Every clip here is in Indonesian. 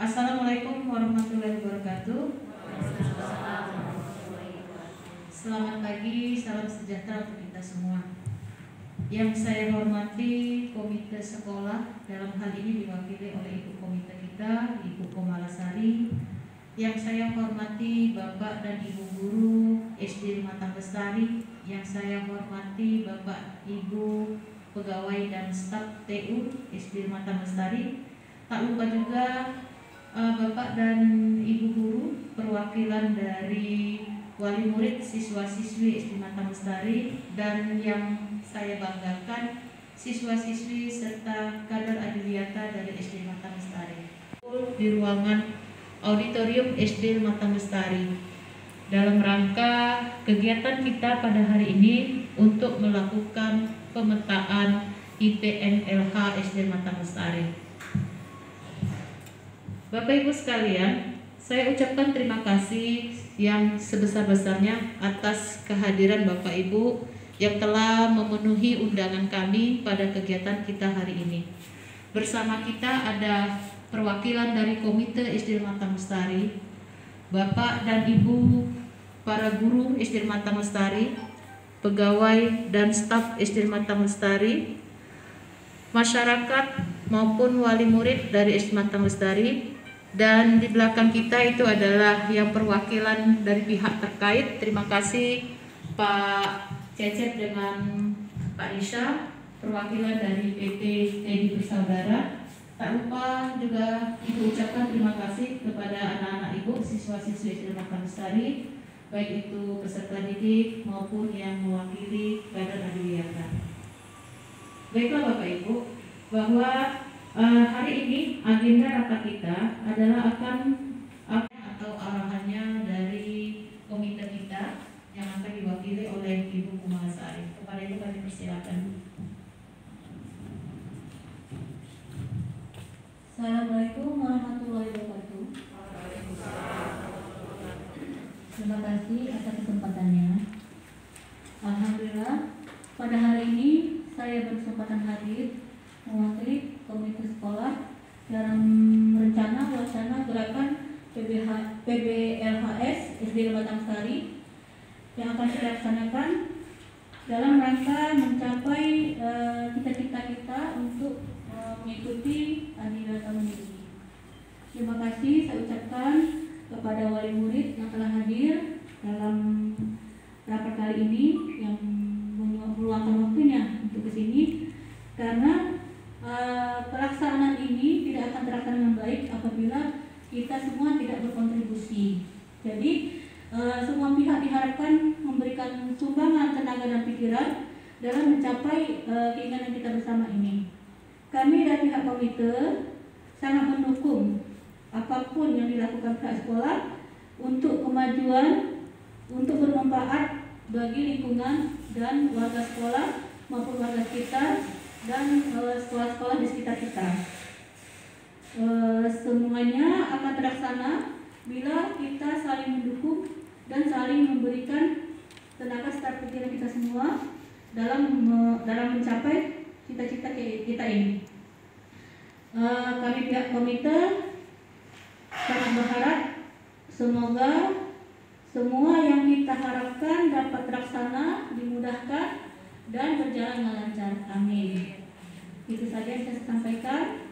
Assalamualaikum warahmatullahi wabarakatuh. Selamat pagi, salam sejahtera untuk kita semua. Yang saya hormati komite sekolah, dalam hal ini diwakili oleh Ibu Komite kita, Ibu Komalasari. Yang saya hormati Bapak dan Ibu Guru SD Matang Lestari. Yang saya hormati Bapak Ibu Pegawai dan Staf TU SD Matang Lestari. Tak lupa juga Bapak dan Ibu Guru, perwakilan dari wali murid, siswa-siswi SD Matang Lestari, dan yang saya banggakan siswa-siswi serta kader adiwiyata dari SD Matang Lestari di ruangan auditorium SD Matang Lestari dalam rangka kegiatan kita pada hari ini untuk melakukan pemetaan IPN-LH SD Matang Lestari. Bapak Ibu sekalian, saya ucapkan terima kasih yang sebesar-besarnya atas kehadiran Bapak Ibu yang telah memenuhi undangan kami pada kegiatan kita hari ini. Bersama kita ada perwakilan dari Komite SD Matang Lestari, Bapak dan Ibu para guru SD Matang Lestari, pegawai dan staf SD Matang Lestari, masyarakat maupun wali murid dari SD Matang Lestari. Dan di belakang kita itu adalah yang perwakilan dari pihak terkait. Terima kasih Pak Cecep dengan Pak Risha, perwakilan dari PT Teddy Bersaudara. Tak lupa juga Ibu ucapkan terima kasih kepada anak-anak Ibu, siswa-siswi SD Matang Lestari, baik itu peserta didik maupun yang mewakili kader adiwiyata. Baiklah Bapak Ibu, bahwa hari ini agenda rapat kita adalah atau arahannya dari komite kita yang akan diwakili oleh Ibu Komalasari. Kepada itu kami persilakan. Assalamualaikum warahmatullahi wabarakatuh. Terima kasih atas kesempatannya. Alhamdulillah, pada hari ini saya berkesempatan hadir mewakili komite sekolah dalam rencana wacana gerakan PBLHS SD Matang Lestari yang akan kita laksanakan dalam rangka mencapai cita-cita kita untuk mengikuti adiwiyata mendidik. Terima kasih saya ucapkan kepada wali murid yang telah hadir dalam rapat kali ini, yang meluangkan waktunya untuk kesini, karena pelaksanaan ini tidak akan terlaksana dengan baik apabila kita semua tidak berkontribusi. Jadi semua pihak diharapkan memberikan sumbangan tenaga dan pikiran dalam mencapai keinginan kita bersama ini. Kami dari pihak komite sangat mendukung apapun yang dilakukan pihak sekolah untuk kemajuan, untuk bermanfaat bagi lingkungan dan warga sekolah maupun warga sekitar dan sekolah-sekolah di sekitar kita. Semuanya akan terlaksana bila kita saling mendukung dan saling memberikan tenaga serta pikiran kita semua dalam mencapai cita-cita kita ini. Kami pihak komite sangat berharap semoga semua yang kita harapkan dapat terlaksana, dimudahkan dan berjalan dengan lancar. Amin. Itu saja yang saya sampaikan.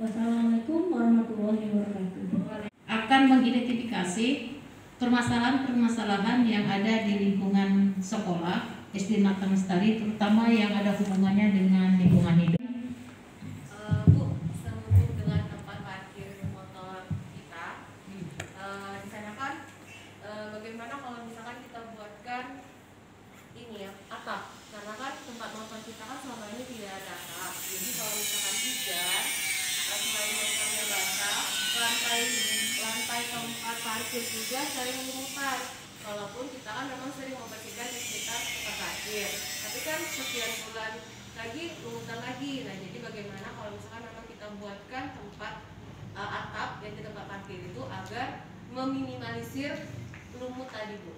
Wassalamualaikum warahmatullahi wabarakatuh. Akan mengidentifikasi permasalahan-permasalahan yang ada di lingkungan sekolah SD Matang Lestari, terutama yang ada hubungannya dengan lingkungan hidup. Bu, sehubung dengan tempat parkir motor kita, di sana kan bagaimana kalau misalkan kita buatkan ini ya, atap, karena kan tempat motor kita kan selama ini tidak ada atap. Jadi kalau misalkan hujan, selain motornya basah, lantai tempat parkir juga sering memutar. Walaupun kita kan memang sering membersihkan di sekitar tempat parkir, tapi kan sekian bulan lagi memutar lagi. Nah, jadi bagaimana kalau misalkan memang kita buatkan tempat atap yang di tempat parkir itu agar meminimalisir lumut tadi, Bu?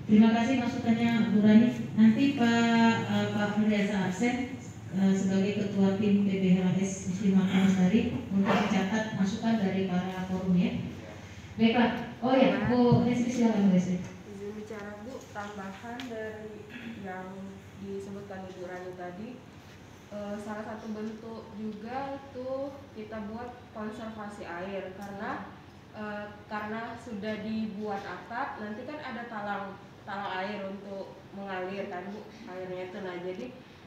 Terima kasih masukannya Bu Rani. Nanti Pak Firdaus Arsen sebagai Ketua Tim PBHS SD Matang Lestari untuk mencatat Baiklah. Oh ya, Bu Hesti silakan Bu Hesti. Izin bicara Bu, tambahan dari yang disebutkan Ibu Rani tadi, salah satu bentuk juga tuh kita buat konservasi air karena sudah dibuat atap, nanti kan ada talang air untuk mengalir kan Bu airnya itu. Nah jadi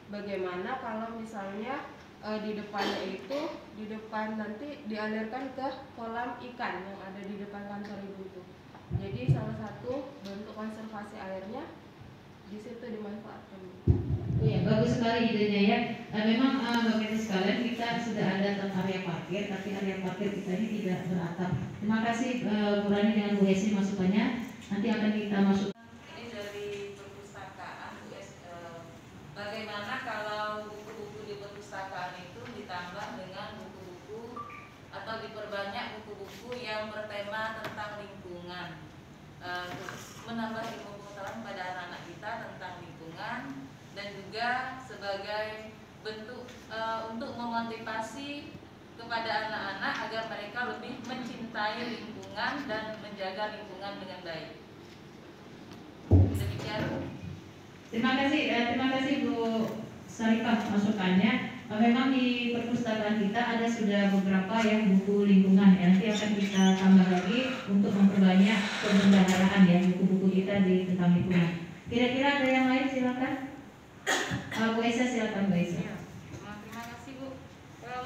bagaimana kalau misalnya di depannya itu di depan nanti dialirkan ke kolam ikan yang ada di depan kantor Ibu itu. Jadi salah satu bentuk konservasi airnya di situ dimanfaatkan. Iya, bagus sekali idenya ya. Memang Bapak Ibu sekalian kita sudah ada area parkir, tapi area parkir kita ini tidak beratap. Terima kasih Bu Rani dengan Bu Hesti masukannya. Nanti akan kita masuk. Ini dari perpustakaan bagaimana kalau buku-buku di perpustakaan itu ditambah dengan buku-buku atau diperbanyak buku-buku yang bertema tentang lingkungan, menambah ilmu pengetahuan pada anak-anak kita tentang lingkungan, dan juga sebagai bentuk untuk memotivasi kepada anak-anak agar mereka lebih mencintai lingkungan dan menjaga lingkungan dengan baik. Demikian. Terima kasih Bu Sarifah masukannya. Memang di perpustakaan kita ada sudah beberapa yang buku lingkungan ya. Nanti akan kita tambah lagi untuk memperbanyak pembendaharaan ya buku-buku kita di tentang lingkungan. Kira-kira ada yang lain silakan. Bu Esa silakan Bu Esa. Ya, terima kasih Bu.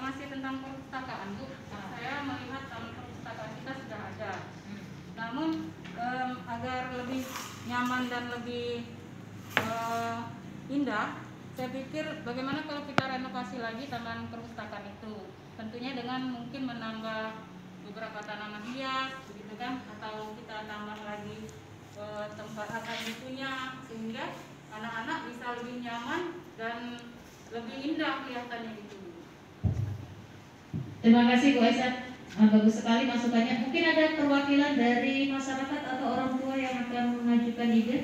Masih tentang perpustakaan Bu, saya melihat dalam perpustakaan kita sudah ada. Namun agar lebih nyaman dan lebih indah, saya pikir bagaimana kalau kita renovasi lagi taman perpustakaan itu, tentunya dengan mungkin menambah beberapa tanaman hias, begitu kan, atau kita tambah lagi tempat akan bukunya sehingga anak-anak bisa lebih nyaman dan lebih indah kelihatannya gitu. Terima kasih Bu Esa. Bagus sekali masukannya. Mungkin ada perwakilan dari masyarakat atau orang tua yang akan mengajukan ide.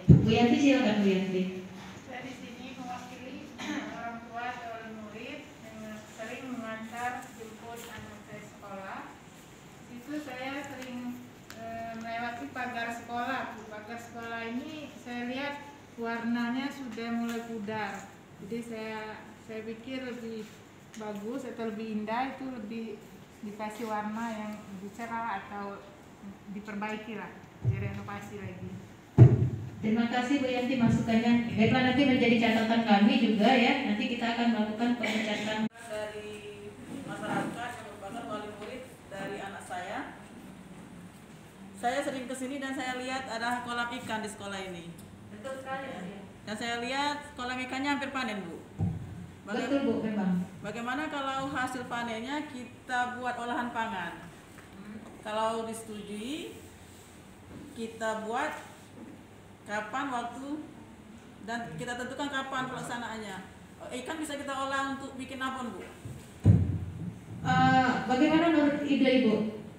Bu Yanti silakan Bu Yanti. Saya di sini mewakili orang tua atau wali murid yang sering mengantar jemput anak saya sekolah. Itu saya sering melewati pagar sekolah. Pagar sekolah ini saya lihat warnanya sudah mulai pudar. Jadi saya pikir lebih bagus atau lebih indah itu lebih dikasih warna yang lebih cerah atau diperbaiki lah, direnovasi lagi. Terima kasih Bu Yanti masukannya. Baiklah, nanti menjadi catatan kami juga ya. Nanti kita akan melakukan pengecatan Dari masyarakat yang merupakan wali murid dari anak saya. Saya sering kesini dan saya lihat ada kolam ikan di sekolah ini. Betul sekali ya. Dan saya lihat kolam ikannya hampir panen Bu. Betul Bu, memang. Bagaimana kalau hasil panennya kita buat olahan pangan? Kalau disetujui, kita buat kapan waktu dan kita tentukan kapan pelaksanaannya. Ikan bisa kita olah untuk bikin apa Bu? Bagaimana menurut ide Ibu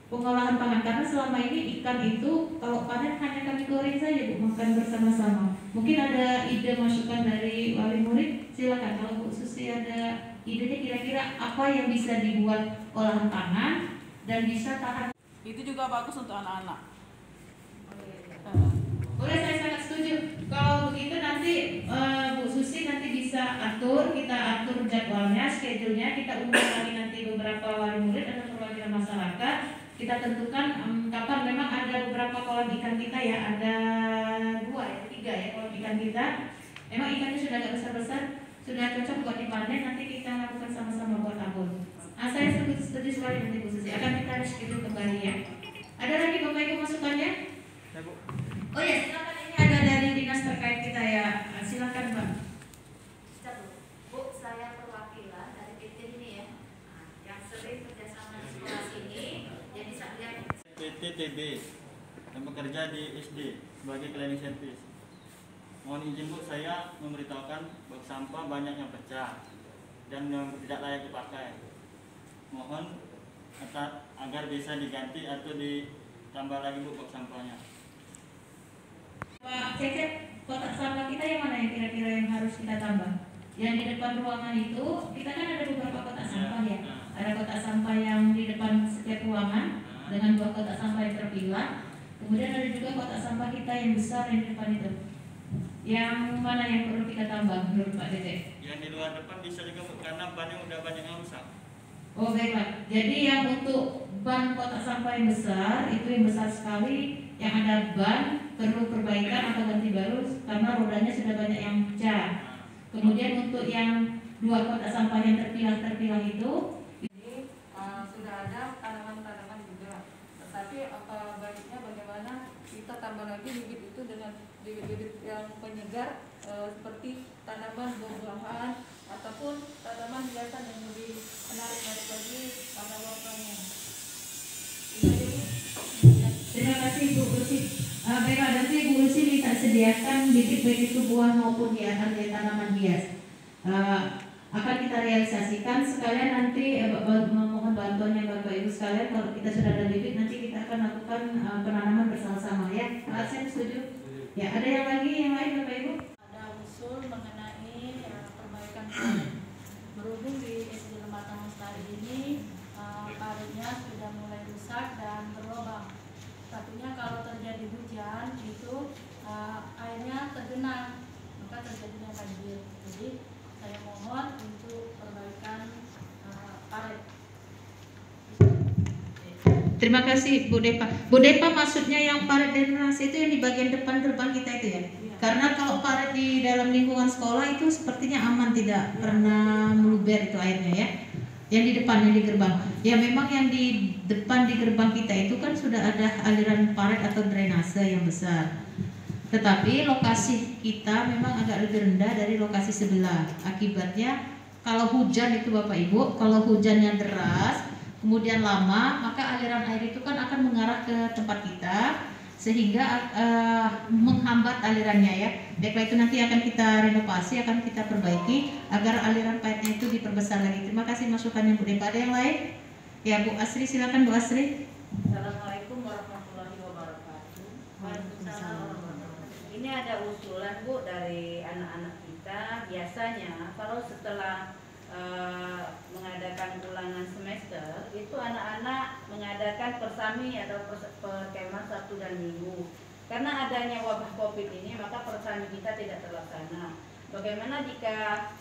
pengolahan pangan? Karena selama ini ikan itu kalau panen hanya kami goreng saja Bu, makan bersama-sama. Mungkin ada ide masukan dari wali murid, silakan. Kalau Bu Susi ada idenya kira-kira apa yang bisa dibuat olahan pangan dan bisa tahan. Itu juga bagus untuk anak-anak. Boleh, saya sangat setuju. Kalau begitu nanti Bu Susi nanti bisa kita atur jadwalnya, schedule-nya, kita undang lagi nanti beberapa wali murid atau perwakilan masyarakat. Kita tentukan kapan. Memang ada beberapa kolam ikan kita ya, ada 3 ya kolam ikan kita. Memang ikannya sudah agak besar-besar, sudah cocok buat dipanen. Nanti kita lakukan sama-sama buat abon. Saya setuju sekali nanti Bu Susi. Akan kita schedule kembali ya. Ada lagi Bapak Ibu masukannya? Ya Bu. Oh ya, silakan, ini ada dari dinas terkait kita ya. Silakan Mbak. Bu, saya perwakilan dari PT ini ya, yang sering kerjasama di sekolah sini. Jadi saya PT TB yang bekerja di SD sebagai cleaning service. Mohon izin Bu, saya memberitahukan bak sampah banyak yang pecah dan yang tidak layak dipakai. Mohon agar bisa diganti atau ditambah lagi Bu bak sampahnya. Pak Cecep, kotak sampah kita yang mana yang kira-kira yang harus kita tambah? Yang di depan ruangan itu, kita kan ada beberapa kotak sampah ya. Ada kotak sampah yang di depan setiap kotak sampah yang terpilah. Kemudian ada juga kotak sampah kita yang besar yang di depan itu. Yang mana yang perlu kita tambah menurut Pak Dede? Yang di luar depan bisa juga karena bannya udah banyak yang rusak. Oh baiklah. Jadi yang untuk ban kotak sampah yang besar itu yang besar sekali, yang ada ban perlu perbaikan atau ganti baru karena rodanya sudah banyak yang pecah. Kemudian untuk yang 2 kotak sampah yang terpilah itu Ini sudah ada tanaman-tanaman juga. Tetapi apa baiknya bagaimana kita tambah lagi bibit itu dengan bibit-bibit yang penyegar seperti tanaman buah-buahan ataupun tanaman hiasan yang lebih menarik lagi pada warnanya. terima kasih Bu Rusi. Baiklah, nanti Bu Rusi minta sediakan bibit baik itu buah maupun tanaman hias. Akan kita realisasikan sekalian nanti mohon bantuannya Bapak Ibu sekalian. Kalau kita sudah ada bibit nanti kita akan lakukan penanaman bersama-sama ya. Pak Asen setuju? Ya, ada yang lain Bapak Ibu? Ada usul mengenai perbaikan berhubung di SD Lembatan Lestari ini paritnya sudah mulai rusak dan berlubang. Satunya kalau terjadi hujan itu airnya tergenang, maka terjadinya banjir. Jadi saya mohon untuk perbaikan parit. Terima kasih Bu Depa. Bu Depa maksudnya yang parit drainase itu yang di bagian depan gerbang kita itu ya? Karena kalau parit di dalam lingkungan sekolah itu sepertinya aman, tidak pernah meluber itu airnya ya. Yang di depannya di gerbang. Ya memang yang di depan di gerbang kita itu kan sudah ada aliran parit atau drainase yang besar. Tetapi lokasi kita memang agak lebih rendah dari lokasi sebelah. Akibatnya kalau hujan itu Bapak Ibu, kalau hujannya deras kemudian lama, maka aliran air itu kan akan mengarah ke tempat kita sehingga menghambat alirannya ya. Baiklah, itu nanti akan kita renovasi, akan kita perbaiki agar aliran paitnya itu diperbesar lagi. Terima kasih masukannya Bu Depa. Ada yang lain? Ya Bu Asri, silakan Bu Asri. Assalamualaikum warahmatullahi wabarakatuh. Waalaikumsalam. Ini ada usulan Bu dari anak-anak kita. Biasanya kalau setelah mengadakan ulangan semester itu anak-anak mengadakan persami atau perkemah Sabtu dan Minggu. Karena adanya wabah Covid ini maka persami kita tidak terlaksana. Bagaimana jika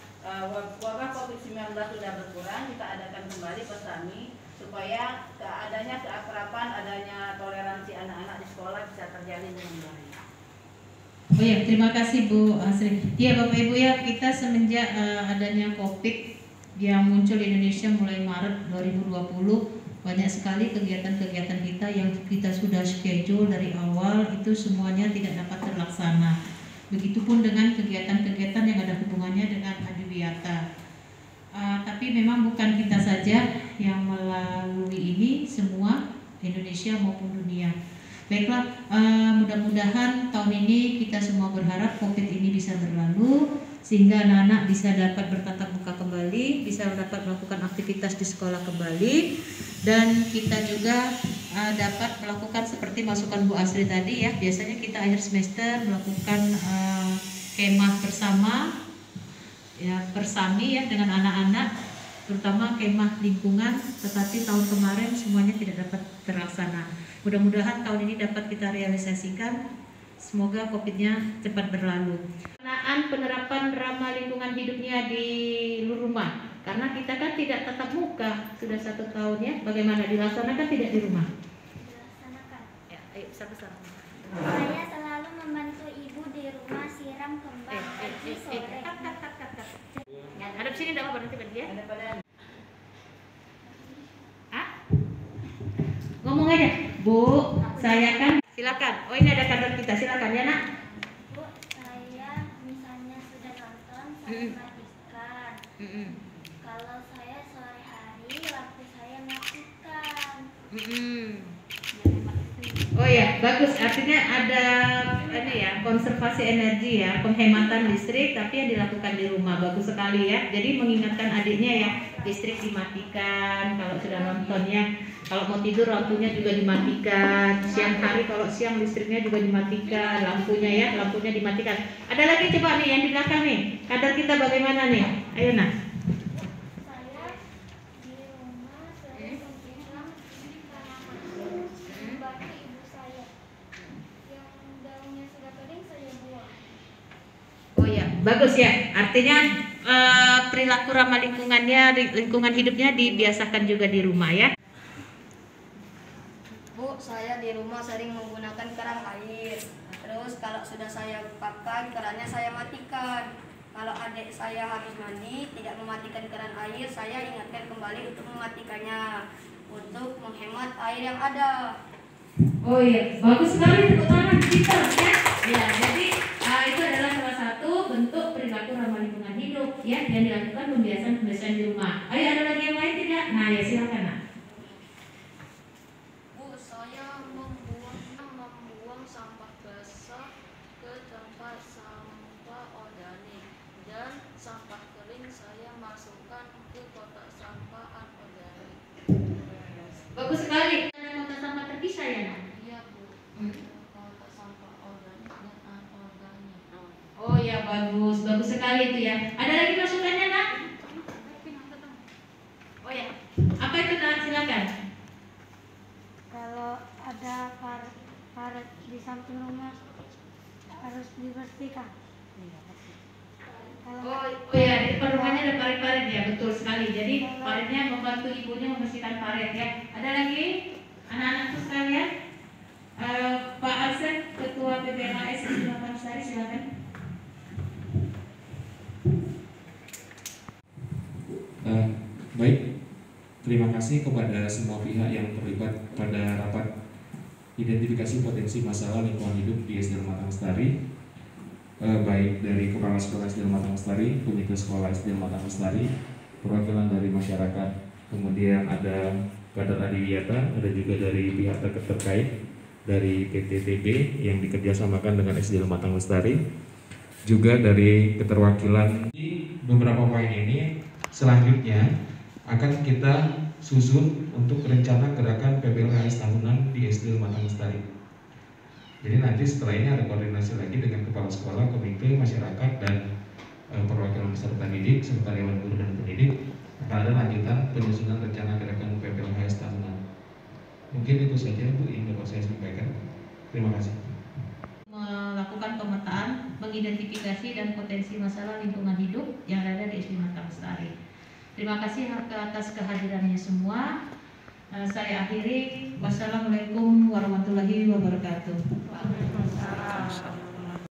wabah Covid-19 sudah berkurang, kita adakan kembali persami supaya adanya keakraban, adanya toleransi anak-anak di sekolah bisa terjalin dengan baik. Oh ya, terima kasih Bu Asri. Ya Bapak Ibu ya, kita semenjak adanya Covid yang muncul di Indonesia mulai Maret 2020, banyak sekali kegiatan-kegiatan kita yang kita sudah schedule dari awal itu semuanya tidak dapat terlaksana. Begitupun dengan kegiatan-kegiatan yang ada hubungannya dengan adiwiyata. Tapi memang bukan kita saja yang melalui ini, semua Indonesia maupun dunia. Baiklah, mudah-mudahan tahun ini kita semua berharap Covid ini bisa berlalu sehingga anak-anak bisa dapat bertatap muka kembali, bisa dapat melakukan aktivitas di sekolah kembali, dan kita juga dapat melakukan seperti masukan Bu Asri tadi ya. Biasanya kita akhir semester melakukan kemah bersama ya, persami ya dengan anak-anak, terutama kemah lingkungan, tetapi tahun kemarin semuanya tidak dapat terlaksana. Mudah-mudahan tahun ini dapat kita realisasikan. Semoga Covid-nya cepat berlalu. Penerapan ramah lingkungan hidupnya di rumah, karena kita kan tidak tatap muka sudah 1 tahun ya. Bagaimana dilaksanakan tidak di rumah? Dilaksanakan. Ya, ayo sama-sama. Saya selalu membantu ibu di rumah siram kembang pagi sore. Hadap sini tidak apa-apa, nanti berhenti ya. Ngomong aja, Bu. Saya kan silakan. Oh ini ada kader kita, silakan ya Nak. Bu, saya misalnya sudah nonton, saya matikan. Kalau saya sore hari, waktu saya matikan. Oh ya, bagus. Artinya ada ini ya, konservasi energi ya, penghematan listrik tapi yang dilakukan di rumah. Bagus sekali ya. Jadi mengingatkan adiknya ya, listrik dimatikan kalau sudah nontonnya. Kalau mau tidur lampunya juga dimatikan. Siang hari kalau siang listriknya juga dimatikan, lampunya ya, lampunya dimatikan. Ada lagi coba nih yang di belakang nih. Kadar kita bagaimana nih? Ayo Nak. Saya di rumah sering mempegang Bagus ya, artinya perilaku ramah lingkungannya, lingkungan hidupnya dibiasakan juga di rumah ya. Bu, saya di rumah sering menggunakan keran air. Terus kalau sudah saya pakai, kerannya saya matikan. Kalau adik saya habis mandi, tidak mematikan keran air, saya ingatkan kembali untuk mematikannya, untuk menghemat air yang ada. Oh iya, bagus sekali, tepuk tangan kita ya. Ya, jadi itu adalah salah satu bentuk perilaku ramah lingkungan hidup ya yang dilakukan pembiasaan di rumah. Ayo, ada lagi yang lain tidak? Nah, ya silakan nak. Bu, saya membuang sampah basah ke tempat sampah organik dan sampah kering saya masukkan ke kotak sampah anorganik. Bagus sekali. Ada kotak sampah terpisah ya nak? Iya Bu, kotak sampah organik dan anorganik. Oh ya, bagus sekali itu ya. Ada lagi masukannya nak? Oh ya, apa itu nak? Silakan. Kalau ada karet di samping rumah harus dibersihkan. Oh ya, di depan rumahnya ada parit-parit ya, betul sekali. Jadi paritnya membantu ibunya membersihkan parit ya. Ada lagi anak-anakku sekalian? Pak Arsen, Ketua PBLHS Islam Sari, silakan. Baik, terima kasih kepada semua pihak yang terlibat pada rapat identifikasi potensi masalah lingkungan hidup di SD Lematang Lestari, baik dari Kepala Sekolah SD Lematang Lestari, Komite Sekolah SD Lematang Lestari, perwakilan dari masyarakat, kemudian ada kader adiwiyata, ada juga dari pihak terkait dari PTTB yang dikerjasamakan dengan SD Lematang Lestari, juga dari keterwakilan. Di beberapa poin ini selanjutnya akan kita susun untuk rencana gerakan PBLHS tahunan di SD Lematang Lestari. Jadi nanti setelah ini ada koordinasi lagi dengan kepala sekolah, komite, masyarakat, dan perwakilan peserta didik serta dewan guru dan pendidik. Akan ada lanjutan penyusunan rencana gerakan PBLHS tahunan. Mungkin itu saja Bu yang dapat saya sampaikan. Terima kasih. Melakukan pemetaan, mengidentifikasi dan potensi masalah lingkungan hidup yang ada di SD Lematang Lestari. Terima kasih atas kehadirannya semua. Saya akhiri. Wassalamualaikum warahmatullahi wabarakatuh.